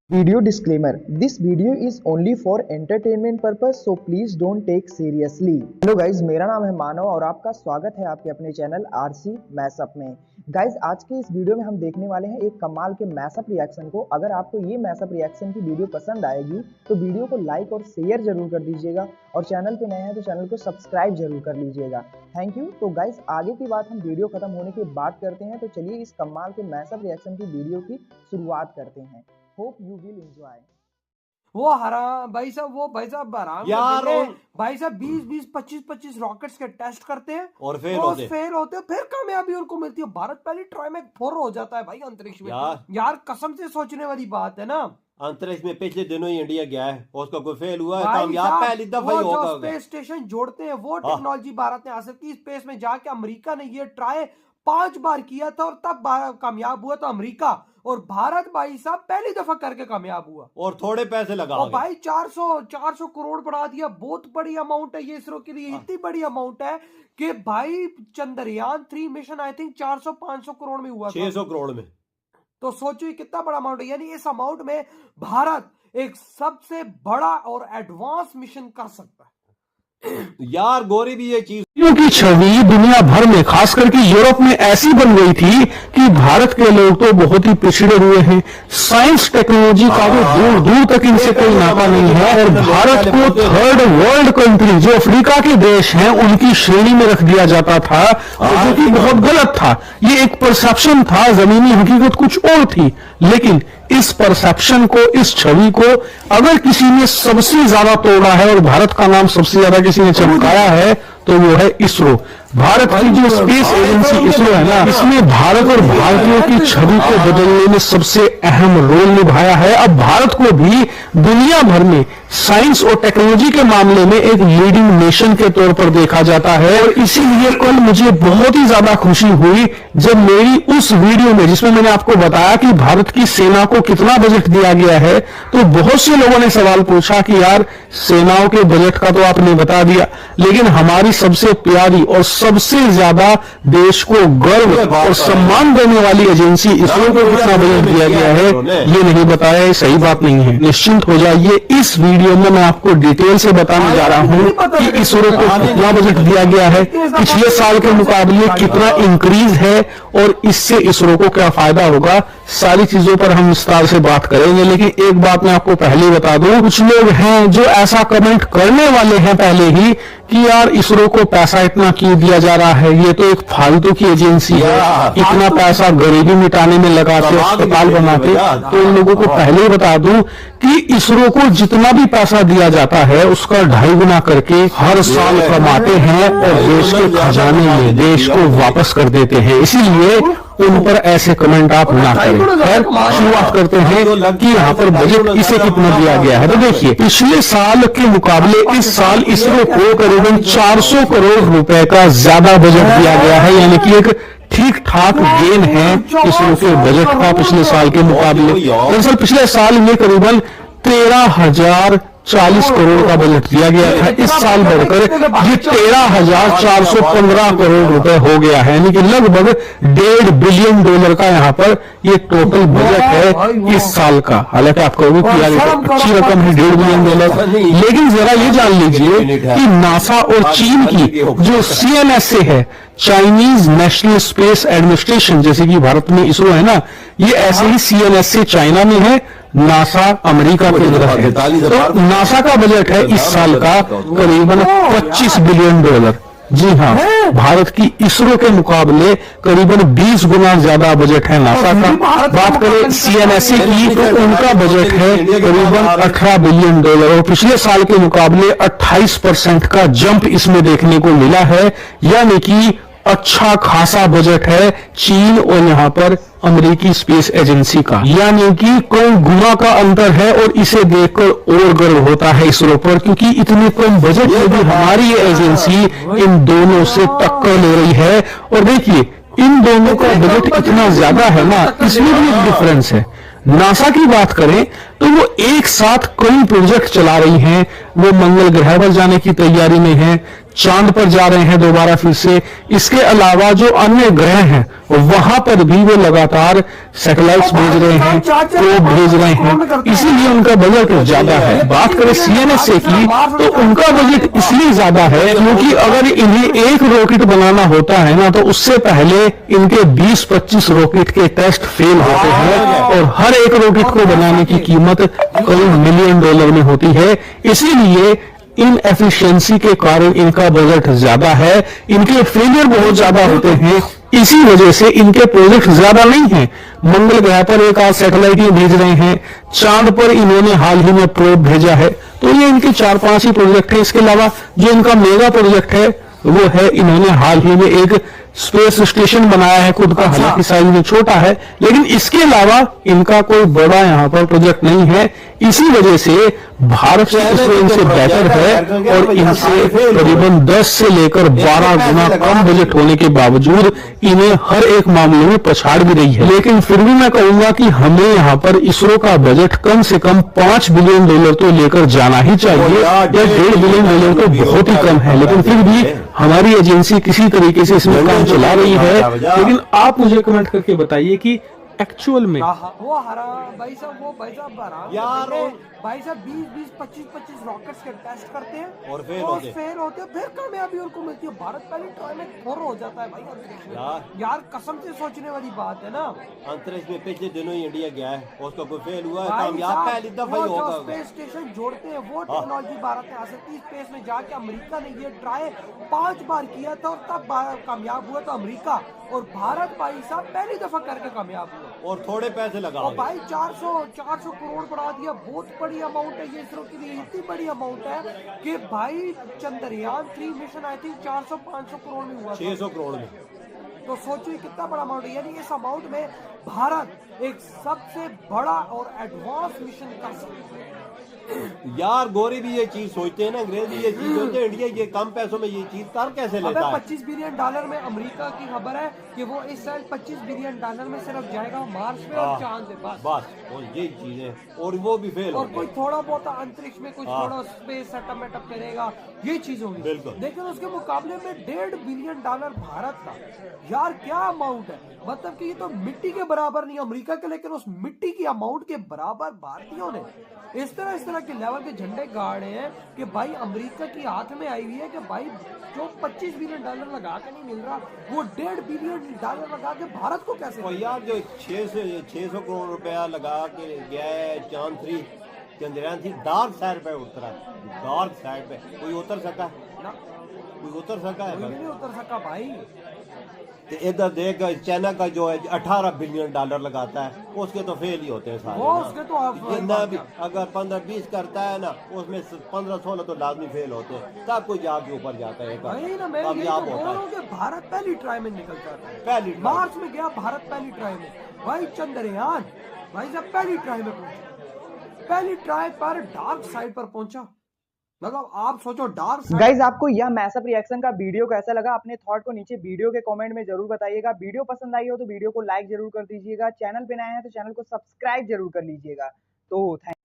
Video disclaimer: This video is only for entertainment purpose, so please don't take seriously. Hello guys, मेरा नाम है मानव और आपका स्वागत है आपके अपने चैनल आरसी मैशअप में। गाइज, आज के इस वीडियो में हम देखने वाले हैं एक कमाल के मैशअप रिएक्शन को। अगर आपको ये मैशअप रिएक्शन की वीडियो पसंद आएगी तो वीडियो को लाइक और शेयर जरूर कर दीजिएगा और चैनल पे नए हैं तो चैनल को सब्सक्राइब जरूर कर लीजिएगा। Thank you. तो गाइज, आगे की बात हम वीडियो खत्म होने के बाद करते हैं, तो चलिए इस कमाल के मैशअप रिएक्शन की वीडियो की शुरुआत करते हैं। Hope you will enjoy. वो हराम भाई साहब हराम यार भाई साहब 20-25 रॉकेट्स के टेस्ट करते हैं और फेल होते हैं, फिर कामयाबी उनको मिलती है। भारत पहली ट्राई में फोर हो जाता है भाई अंतरिक्ष में। यार कसम से सोचने वाली बात है ना। अंतरिक्ष में पिछले दिनों ही इंडिया गया है, उसका कोई फेल हुआ है? कामयाब पहली दफा ही होगा। स्पेस स्टेशन जोड़ते हैं वो टेक्नोलॉजी भारत ने हासिल की। स्पेस में जाके अमेरिका ने ये ट्राई 5 बार किया था और तब कामयाब हुआ था अमेरिका, और भारत भाई साहब पहली दफा करके कामयाब हुआ और थोड़े पैसे लगा भाई 400 करोड़ बढ़ा दिया। बहुत बड़ी अमाउंट है ये इसरो के लिए। इतनी बड़ी अमाउंट है कि भाई Chandrayaan 3 mission I think 400-500 crore में हुआ, 600 करोड़ में। तो सोचिए कितना बड़ा अमाउंट है। यानी इस अमाउंट में भारत एक सबसे बड़ा और एडवांस मिशन कर सकता है। यार गोरी भी ये चीज की छवि दुनिया भर में खास करके यूरोप में ऐसी बन गई थी कि भारत के लोग तो बहुत ही पिछड़े हुए हैं। साइंस टेक्नोलॉजी का तो दूर दूर तक इनसे कोई नाता नहीं है और भारत को थर्ड वर्ल्ड कंट्री जो अफ्रीका के देश हैं उनकी श्रेणी में रख दिया जाता था, जो कि बहुत गलत था। ये एक परसेप्शन था, जमीनी हकीकत कुछ और थी। लेकिन इस परसेप्शन को, इस छवि को अगर किसी ने सबसे ज्यादा तोड़ा है और भारत का नाम सबसे ज्यादा किसी ने चमकाया है तो वो है इसरो। भारत की जो स्पेस एजेंसी इसरो है ना, इसने भारत और भारतीयों की छवि को बदलने में सबसे अहम रोल निभाया है। अब भारत को भी दुनिया भर में साइंस और टेक्नोलॉजी के मामले में एक लीडिंग नेशन के तौर पर देखा जाता है। और इसीलिए कल मुझे बहुत ही ज्यादा खुशी हुई जब मेरी उस वीडियो में, जिसमें मैंने आपको बताया कि भारत की सेना को कितना बजट दिया गया है, तो बहुत से लोगों ने सवाल पूछा कि यार सेनाओं के बजट का तो आपने बता दिया, लेकिन हमारी सबसे प्यारी और सबसे ज्यादा देश को गर्व और सम्मान देने वाली एजेंसी इसरो को कितना बजट दिया गया है ये नहीं बताया। ये सही बात नहीं है। निश्चिंत हो जाइए, इस वीडियो में मैं आपको डिटेल से बताने जा रहा हूं कि इसरो को कितना बजट दिया गया है, पिछले साल के मुकाबले कितना इंक्रीज है और इससे इसरो को क्या फायदा होगा। सारी चीजों पर हम विस्तार से बात करेंगे। लेकिन एक बात मैं आपको पहले बता दूं, कुछ लोग हैं जो ऐसा कमेंट करने वाले हैं पहले ही कि यार इसरो को पैसा इतना क्यों दिया जा रहा है, ये तो एक फालतू की एजेंसी है, इतना पैसा गरीबी मिटाने में लगाते, अस्पताल बनाते। तो उन लोगों को पहले ही बता दूं कि इसरो को जितना भी पैसा दिया जाता है उसका 2.5 गुना करके हर साल कमाते हैं और देश के खजाने में देश को वापस कर देते हैं। इसीलिए उन पर ऐसे कमेंट आप ना करें। खैर, शुरुआत करते हैं कि यहाँ पर बजट इसे कितना दिया गया है। तो देखिए, पिछले साल के मुकाबले इस साल इसरो को करीबन 400 करोड़ रुपए का ज्यादा बजट दिया गया है। यानी कि एक ठीक ठाक गेन है इसरो के बजट का पिछले साल के मुकाबले। दरअसल पिछले साल में करीबन 13,040 करोड़ का बजट दिया गया था। इस साल बढ़कर ये 13,415 करोड़ रुपए हो गया है। यानी कि लगभग $1.5 बिलियन का यहाँ पर ये टोटल बजट है इस साल का। हालांकि आप कहोगे कि यार अच्छी रकम है $1.5 बिलियन, लेकिन जरा ये जान लीजिए कि नासा और चीन की जो CNSA है, चाइनीज नेशनल स्पेस एडमिनिस्ट्रेशन, जैसे कि भारत में इसरो है ना, ये ऐसे ही CNSA चाइना में है, नासा अमेरिका के अंदर है। तो नासा का बजट है इस साल का करीबन $25 बिलियन। जी हाँ, भारत की इसरो के मुकाबले करीबन 20 गुना ज्यादा बजट है नासा का। बात करें CNSA की तो उनका बजट है करीबन $18 बिलियन और पिछले साल के मुकाबले 28% का जंप इसमें देखने को मिला है। यानी कि अच्छा खासा बजट है चीन और यहाँ पर अमेरिकी स्पेस एजेंसी का, यानी कि कई गुना का अंतर है। और इसे देखकर और गर्व होता है इसरो पर, क्योंकि इतने कम बजट में भी हमारी ये एजेंसी इन दोनों से टक्कर ले रही है। और देखिए, इन दोनों का बजट इतना ज्यादा है ना, इसमें भी एक डिफरेंस है। नासा की बात करें तो वो एक साथ कई प्रोजेक्ट चला रही हैं। वो मंगल ग्रह पर जाने की तैयारी में है, चांद पर जा रहे हैं दोबारा फिर से। इसके अलावा जो अन्य ग्रह हैं वहां पर भी वो लगातार सैटेलाइट्स भेज रहे हैं, प्रोब भेज रहे हैं, इसीलिए उनका बजट ज्यादा है। बात करें CNSA की तो उनका बजट इसलिए ज्यादा है क्योंकि अगर इन्हें एक रॉकेट बनाना होता है ना तो उससे पहले इनके 20-25 रॉकेट के टेस्ट फेल होते हैं और हर एक रॉकेट को बनाने की कीमत कई $मिलियन में होती है। इसीलिए इन एफिशिएंसी के कारण इनका बजट ज्यादा है, इनके फेलियर बहुत ज्यादा होते हैं, इसी वजह से इनके प्रोजेक्ट ज्यादा नहीं हैं। मंगल ग्रह पर एक आध सैटेलाइट ही भेज रहे हैं, चांद पर इन्होंने हाल ही में प्रोब भेजा है, तो ये इनके 4-5 ही प्रोजेक्ट है। इसके अलावा जो इनका मेगा प्रोजेक्ट है वो है इन्होंने हाल ही में एक स्पेस स्टेशन बनाया है खुद का, हालांकि साइज में छोटा है, लेकिन इसके अलावा इनका कोई बड़ा यहाँ पर प्रोजेक्ट नहीं है। इसी वजह से भारत से इनसे बेटर है और इनसे करीबन 10 से लेकर 12 गुना कम बजट होने के बावजूद इन्हें हर एक मामले में पछाड़ भी रही है। लेकिन फिर भी मैं कहूंगा कि हमें यहाँ पर इसरो का बजट कम से कम $5 बिलियन तो लेकर जाना ही चाहिए, या $1.5 बिलियन तो बहुत ही कम है, लेकिन फिर भी हमारी एजेंसी किसी तरीके से इसमें काम चला रही है। लेकिन आप मुझे कमेंट करके बताइए कि एक्चुअल में वो हरा भाई साहब हराम यार भाई साहब 20-25 रॉकेट्स के टेस्ट करते हैं और फेल होते हैं, फिर कामयाबी उनको मिलती है। भारत पहली ट्राई में थोर हो जाता है भाई अंतरिक्ष में। यार कसम से सोचने वाली बात है ना। अंतरिक्ष में पिछले दिनों ही इंडिया गया है, उसका कोई फेल हुआ है, भाई कामयाब साहब, पहली दफा ही वो जो होगा। स्पेस स्टेशन जोड़ते हैं वो टेक्नोलॉजी भारत ने हासिल की। स्पेस में जाके अमेरिका ने ये ट्राई 5 बार किया था और तब कामयाब हुआ था अमेरिका, और भारत भाई साहब पहली दफा करके कामयाब हुआ और थोड़े पैसे लगा और भाई 400 करोड़ बढ़ा दिया। बहुत बड़ी अमाउंट है ये इसरो के लिए, इतनी बड़ी अमाउंट है कि भाई Chandrayaan 3 mission I think 400-500 crore में हुआ, 600 करोड़ में। तो सोचिए कितना बड़ा अमाउंट है। यानी इस अमाउंट में भारत एक सबसे बड़ा और एडवांस मिशन कर सकता है। यार गोरी भी ये चीज सोचते हैं ना, अंग्रेज भी ये चीज सोचते हैं, इंडिया ये कम पैसों में ये चीज कर कैसे लेता है। $25 बिलियन में अमेरिका की खबर है कि वो इस साल $25 बिलियन में सिर्फ जाएगा मार्स पे और चांद पे, बस और यही चीजें, और वो भी फेल और कोई थोड़ा बहुत अंतरिक्ष में कुछ थोड़ा स्पेस सेटअप करेगा, ये चीज होगी बिल्कुल। लेकिन उसके मुकाबले में $1.5 बिलियन भारत का, यार क्या अमाउंट है। मतलब कि ये तो मिट्टी के बराबर नहीं अमेरिका के, लेकिन उस मिट्टी की अमाउंट के बराबर भारतीयों ने इस तरह के लेवल के झंडे गाड़े हैं कि भाई अमेरिका की हाथ में आई हुई है कि भाई जो $25 बिलियन लगा के नहीं मिल रहा वो $1.5 बिलियन लगा के भारत को कैसे। और यार जो 600 करोड़ रुपया लगा के गया है चंद्रयान थी, डार्क साइड पे उतरा, डार्क साइड पे कोई उतर सका ना, कोई उतर सका है? कोई नहीं उतर सका भाई। तो इधर देख चाइना का जो है $18 बिलियन लगाता है, उसके तो फेल ही होते हैं सारे वो ना। उसके तो जितना भी अगर 15-20 करता है ना, उसमें 15-16 तो लाजमी फेल होते हैं, तब कोई जाके ऊपर जाता है, भाई ना मैं यही तो बोल रहा हूँ कि भारत पहली ट्राई में निकल जाता है। पहली मार्च में गया भारत पहली ट्राई में, भाई चंद्रयान भाई साहब पहली ट्राई में पहुंचा, पहली ट्राई पर डार्क साइड पर पहुंचा। मतलब आप सोचो डार्क साइड। गाइज आपको यह मैसअप रिएक्शन का वीडियो कैसा लगा, अपने थॉट को नीचे वीडियो के कमेंट में जरूर बताइएगा। वीडियो पसंद आई हो तो वीडियो को लाइक जरूर कर दीजिएगा, चैनल पे नए हैं तो चैनल को सब्सक्राइब जरूर कर लीजिएगा। तो थैंक